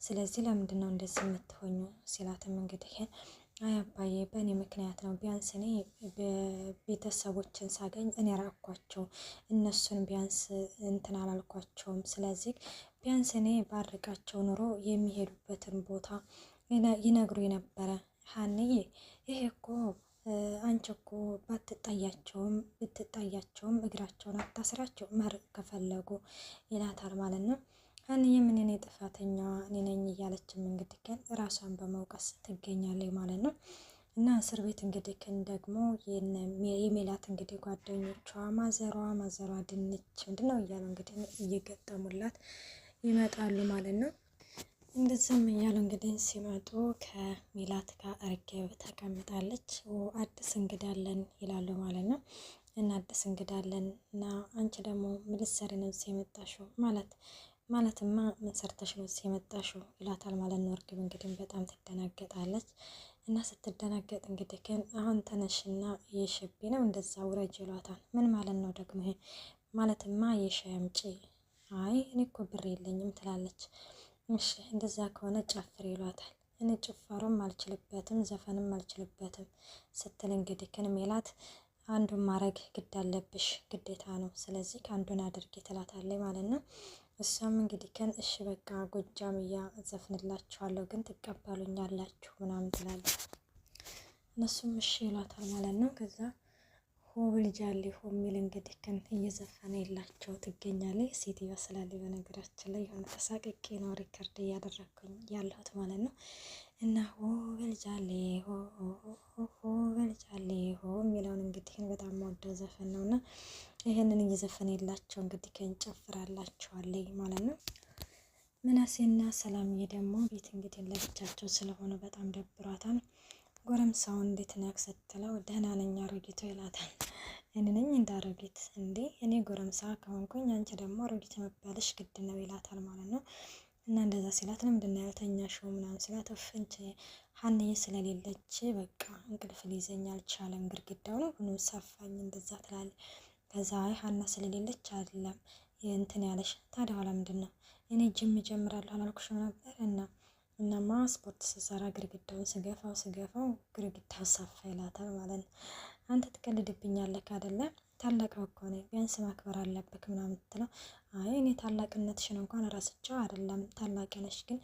ስለዚህ ለምንድን ነው እንደዚህ የምትሆኙ ሲላትም እንግዲህ አይ አባዬ በእኔ ምክንያት ነው። ቢያንስ እኔ ቤተሰቦችን ሳገኝ እኔ ራኳቸው፣ እነሱን ቢያንስ እንትን አላልኳቸውም። ስለዚህ ቢያንስ እኔ ባርቃቸው ኑሮ የሚሄዱበትን ቦታ ይነግሩኝ ነበረ። ሀንዬ ይሄ እኮ አንቺ እኮ ብትጣያቸውም እግራቸውን አታስራቸው መርቅ ከፈለጉ ይላታል ማለት ነው። ሀንዬ ምን እኔ ጥፋተኛ እኔ ነኝ እያለችም እንግዲህ ግን ራሷን በመውቀስ ትገኛለች ማለት ነው። እና እስር ቤት እንግዲህ ግን ደግሞ የሜላት እንግዲህ ጓደኞቿ ማዘሯ ድንች ምንድነው እያሉ እንግዲህ እየገጠሙላት ይመጣሉ ማለት ነው። እንደዛም እያሉ እንግዲህ ሲመጡ ከሜላት ጋር እርግብ ተቀምጣለች። አዲስ እንግዳለን ይላሉ ማለት ነው። እና አዲስ እንግዳለን እና አንቺ ደግሞ ምን ልትሰሪ ነው እዚህ የመጣሽው? ማለትማ ምን ሰርተሽ ነው እዚህ የመጣሽው ይላታል ማለት ነው። እርግብ እንግዲህ በጣም ትደናገጣለች። እና ስትደናገጥ እንግዲህ ግን አሁን ተነሽና የሸቤ ነው እንደዛ ውረጅ ይሏታል። ምን ማለት ነው ደግሞ ይሄ? ማለትማ የሻይ አምጪ። አይ እኔ እኮ ብር የለኝም ትላለች። እሺ እንደዛ ከሆነ ጨፍር ይሏታል። እኔ ጭፈሩም አልችልበትም ዘፈንም አልችልበትም ስትል እንግዲህ ግን ሜላት አንዱን ማድረግ ግድ አለብሽ ግዴታ ነው፣ ስለዚህ ከአንዱን አድርጌ ትላታለች ማለት ነው። እሷም እንግዲህ ግን እሺ በቃ ጎጃምያ ዘፍንላችኋለሁ ግን ትቀበሉኛላችሁ ምናምን ትላለች። እነሱም እሺ ይሏታል ማለት ነው። ከዛ ሆ ብልጃሌ ሆ የሚል እንግዲህ ግን እየዘፈነ የላቸው ትገኛለች። ሴትዮዋ ስላለች በነገራችን ላይ የሆነ ተሳቅቄ ነው ሪከርድ እያደረግኩኝ ያለሁት ማለት ነው። እና ሆ በልጃሌ ሆ በልጃሌ ሆ የሚለውን እንግዲህ በጣም ወደው ዘፈን ነው እና ይህንን እየዘፈነ የላቸው እንግዲህ ከንጨፍራላቸዋለኝ ማለት ነው። ምናሴና ሰላምዬ ደግሞ ቤት እንግዲህ ለብቻቸው ስለሆነ በጣም ደብሯታል። ጎረምሳውን እንዴት ነክ ስትለው ደህና ነኝ አሮጊቱ ይላታል። እኔ ነኝ እንደ አሮጊት እንዴ? እኔ ጎረምሳ ከሆንኩኝ አንቺ ደግሞ አሮጊት መባልሽ ግድ ነው ይላታል ማለት ነው። እና እንደዛ ሲላት ለምንድን ነው ያልተኛሽው ምናምን ሲላት ፍንጭ ሀንዬ ስለሌለች በቃ እንቅልፍ ሊይዘኝ አልቻለም፣ ግድግዳው ነው ሁሉ ሰፋኝ እንደዛ ትላለች። ከዛ ሀና ስለሌለች አይደለም እንትን ያለሽ ታዲያ ኋላ ምንድን ነው እኔ ጅም እጀምራለሁ አላልኩሽም ነበር? እናማ ስፖርት ስሰራ ግድግዳውን ስገፋው ግድግዳው ሰፋ ይላታል ማለት ነው። አንተ ትቀልድብኛለህ አይደለ? ታላቅ እኮ ነኝ ቢያንስ ማክበር አለብክ ምናምን ትለው። አይ እኔ ታላቅነትሽን እንኳን ረስቼው አይደለም፣ ታላቅ ነሽ ግን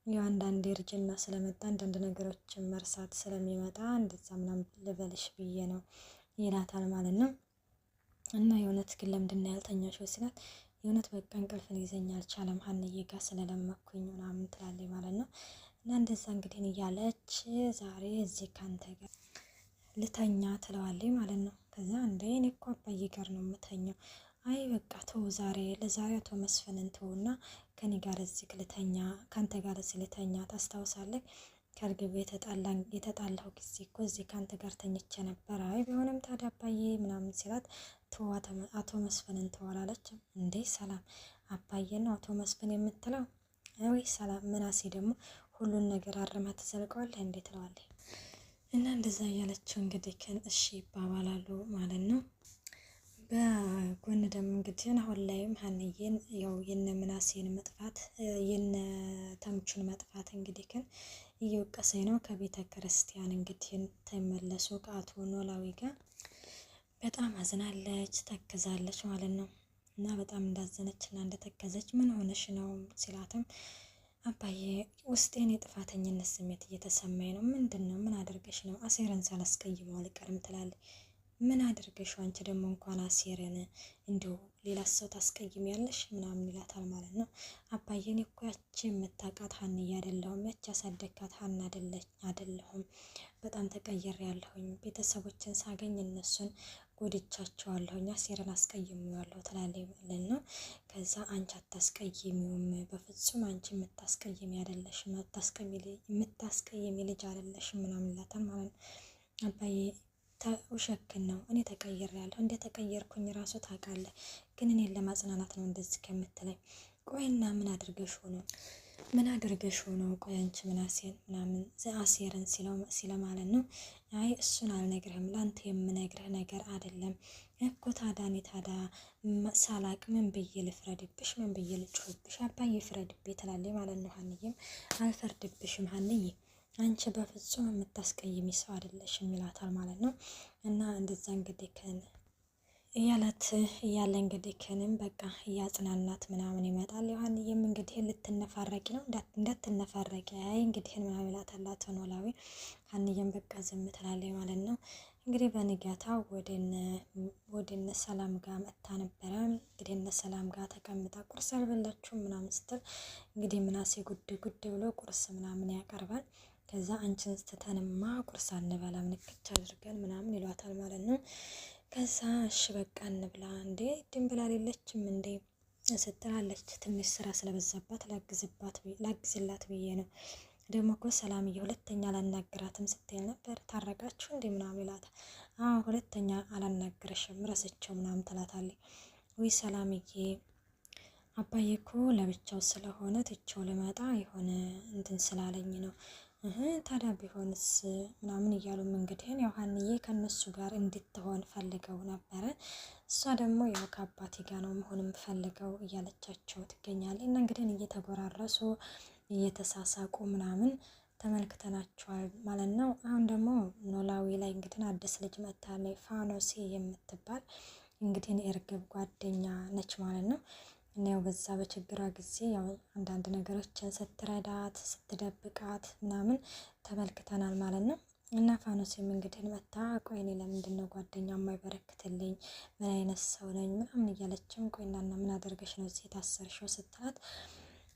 ያው አንዳንዴ እርጅና ስለመጣ አንዳንድ ነገሮችን መርሳት ስለሚመጣ እንደዛ ምናምን ልበልሽ ብዬ ነው ይላታል ማለት ነው። እና የእውነት ግን ለምንድን ነው ያልተኛሽው ሲላት የእውነት በቃ እንቅልፍ ሊይዘኝ አልቻለም ሀንዬ ጋር ስለለመኩኝ ምናምን ትላለች ማለት ነው። እና እንደዛ እንግዲህ እያለች ዛሬ እዚህ ካንተ ጋር ልተኛ ትለዋለች ማለት ነው። ከዛ እንደ እኔ እኮ አባዬ ጋር ነው የምተኘው። አይ በቃ ተው ለዛሬ አቶ መስፍንን ተውና ከኔ ጋር እዚህ ልተኛ፣ ካንተ ጋር እዚህ ልተኛ። ታስታውሳለህ ከእርግብ የተጣላሁ ጊዜ እኮ እዚህ ካንተ ጋር ተኝቼ ነበር። አይ ቢሆንም ታዲያ አባዬ ምናምን ሲላት አቶ መስፍንን ተዋላለች። እንዴ ሰላም አባዬ ነው አቶ መስፍን የምትለው? ወይ ሰላም ምናሴ ደግሞ ሁሉን ነገር አርማ ትዘልቀዋለህ እንዴ ትለዋለች። እና እንደዛ እያለችው እንግዲህ ግን እሺ ይባባላሉ ማለት ነው። በጎን ደግሞ እንግዲህ አሁን ላይም ሀንዬን ያው የነ ምናሴን መጥፋት የነ ተምቹን መጥፋት እንግዲህ ግን እየወቀሰኝ ነው። ከቤተ ክርስቲያን እንግዲህ ተመለሱ ከአቶ ኖላዊ ጋር በጣም አዝናለች፣ ተክዛለች ማለት ነው። እና በጣም እንዳዘነች እና እንደተከዘች ምን ሆነሽ ነው ሲላትም አባዬ ውስጤን የጥፋተኝነት ስሜት እየተሰማኝ ነው። ምንድን ነው? ምን አድርገሽ ነው? አሴርን ሳላስቀይመው አልቀርም ትላለች። ምን አድርገሽው አንቺ ደግሞ እንኳን አሴርን እንዲሁ ሌላ ሰው ታስቀይም ያለሽ ምናምን ይላታል ማለት ነው። አባዬን እኮ ያቺ የምታውቃት ሀንዬ አይደለሁም፣ ያቺ ያሳደግካት ሀና አይደለሁም። በጣም ተቀየር ያለሁኝ ቤተሰቦችን ሳገኝ እነሱን ጎድቻቸዋለሁኝ፣ አሴርን አስቀይሜዋለሁ ትላለች ማለት ነው። ከዛ አንቺ አታስቀይሚውም፣ በፍጹም አንቺ የምታስቀይሚ አይደለሽም፣ የምታስቀይሚ ልጅ አይደለሽም ምናምን ይላታል ማለት ነው። አባዬ ውሸክን ነው እኔ ተቀይሬያለሁ፣ እንደ ተቀየርኩኝ ራሱ ታውቃለህ፣ ግን እኔን ለማጽናናት ነው እንደዚህ ከምትለኝ። ቆይና ምን አድርገሽው ነው? ቆይ አንቺ ምናሴን ምናምን አሴርን ሲለ ማለት ነው። አይ እሱን አልነግርህም፣ ላንተ የምነግርህ ነገር አይደለም። እኮ ታዲያ እኔ ታዲያ ሳላቅ ምን ብዬ ልፍረድብሽ? ምን ብዬ ልጮህብሽ? አባዬ ፍረድብኝ ትላለች ማለት ነው። ሀንዬም አልፈርድብሽም ሀንዬ አንቺ በፍጹም የምታስቀይሚ ሰው አይደለሽም ይላታል ማለት ነው። እና እንደዛ እንግዲህ እያለት እያለ እንግዲህ ከንም በቃ እያጽናናት ምናምን ይመጣል። ዮሐንዬም እንግዲህ ልትነፋረቂ ነው እንዳትነፋረቂ አይ እንግዲህ ምናምን ይላታል አቶ ኖላዊ። ሀንዬም በቃ ዝም ትላለች ማለት ነው። እንግዲህ በንጋታ ወደነ ሰላም ጋር መጥታ ነበረ። እንግዲህ እነ ሰላም ጋር ተቀምጣ ቁርስ አልበላችሁም ምናምን ስትል እንግዲህ ምናሴ ጉድ ብሎ ቁርስ ምናምን ያቀርባል። ከዛ አንቺን ስትተንማ ቁርስ አንበላም ንክች አድርገን ምናምን ይሏታል ማለት ነው። ከዛ እሺ በቃ እንብላ እንዴ ድንብላል የለችም እንዴ ስትላለች። ትንሽ ስራ ስለበዛባት ላግዝላት ብዬ ነው። ደግሞ እኮ ሰላምዬ ሁለተኛ አላናግራትም ስትል ነበር። ታረቃችሁ እንዴ ምናምን ይላታል። አዎ ሁለተኛ አላናግረሽም ረስቸው ምናምን ትላታለች። ወይ ሰላምዬ አባዬ እኮ ለብቻው ስለሆነ ትቼው ልመጣ የሆነ እንትን ስላለኝ ነው። ታዲያ ቢሆንስ ምናምን እያሉም እንግዲህ ያው ሀንዬ ከነሱ ጋር እንድትሆን ፈልገው ነበረ። እሷ ደግሞ ያው ከአባቴ ጋር ነው መሆን የምፈልገው እያለቻቸው ትገኛለች። እና እንግዲህ እየተጎራረሱ እየተሳሳቁ ምናምን ተመልክተናቸዋል ማለት ነው። አሁን ደግሞ ኖላዊ ላይ እንግዲህ አዲስ ልጅ መታለች ፋኖሴ የምትባል እንግዲህ እርግብ ጓደኛ ነች ማለት ነው። እና ያው በዛ በችግሯ ጊዜ ያው አንዳንድ ነገሮችን ስትረዳት ስትደብቃት ምናምን ተመልክተናል ማለት ነው። እና ፋኖሴም እንግዲህ መታ ቆይ እኔ ለምንድን ነው ጓደኛ የማይበረክትልኝ ምን አይነት ሰው ነኝ ምናምን እያለችም ቆይ እናና ምን አደርገሽ ነው እዚህ የታሰርሽው ስትላት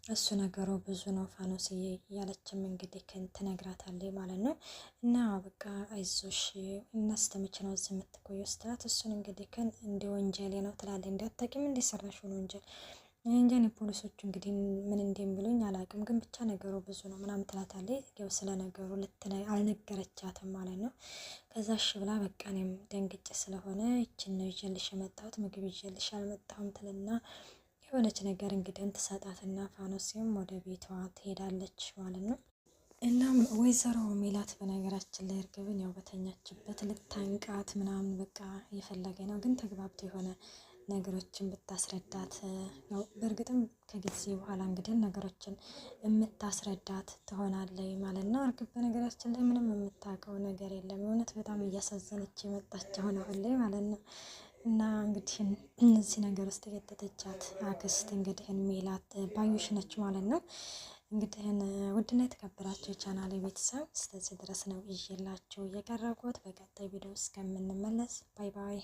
እሱ ነገሩ ብዙ ነው ፋኖሴ እያለችም እንግዲህ ትነግራታለች ማለት ነው። እና በቃ አይዞሽ እናስተምች ነው እዚህ የምትቆየው ስትላት እሱን እንግዲህ እንደ ወንጀሌ ነው ትላለች። እንዳታቂም እንዲሰራሽውን ወንጀል እንጃ ፖሊሶቹ እንግዲህ ምን እንደሚሉኝ አላውቅም፣ ግን ብቻ ነገሩ ብዙ ነው ምናምን ትላታለች። ያው ስለ ነገሩ አልነገረቻትም ማለት ነው። ከዛ እሺ ብላ በቃ እኔም ደንግጬ ስለሆነ ይችን ነው ይዤልሽ የመጣሁት ምግብ ይዤልሽ አልመጣሁም ትልና የሆነች ነገር እንግዲህ ትሰጣትና ፋኖሴም ወደ ቤቷ ትሄዳለች ማለት ነው። እናም ወይዘሮ ሜላት በነገራችን ላይ እርግብን ያው በተኛችበት ልታንቃት ምናምን በቃ እየፈለገ ነው፣ ግን ተግባብቶ የሆነ ነገሮችን ብታስረዳት ነው። በእርግጥም ከጊዜ በኋላ እንግዲህ ነገሮችን የምታስረዳት ትሆናለች ማለት ነው። እርግብ በነገራችን ላይ ምንም የምታውቀው ነገር የለም። እውነት በጣም እያሳዘነች የመጣችው ነው ሁሌ ማለት ነው። እና እንግዲህ እዚህ ነገር ውስጥ የከተተቻት አክስት እንግዲህ ሜላት ባዩሽ ነች ማለት ነው። እንግዲህ ውድና የተከበራችሁ የቻናሌ ቤተሰብ እስከዚህ ድረስ ነው ይዤላችሁ የቀረብኩት። በቀጣይ ቪዲዮ እስከምንመለስ ባይ ባይ።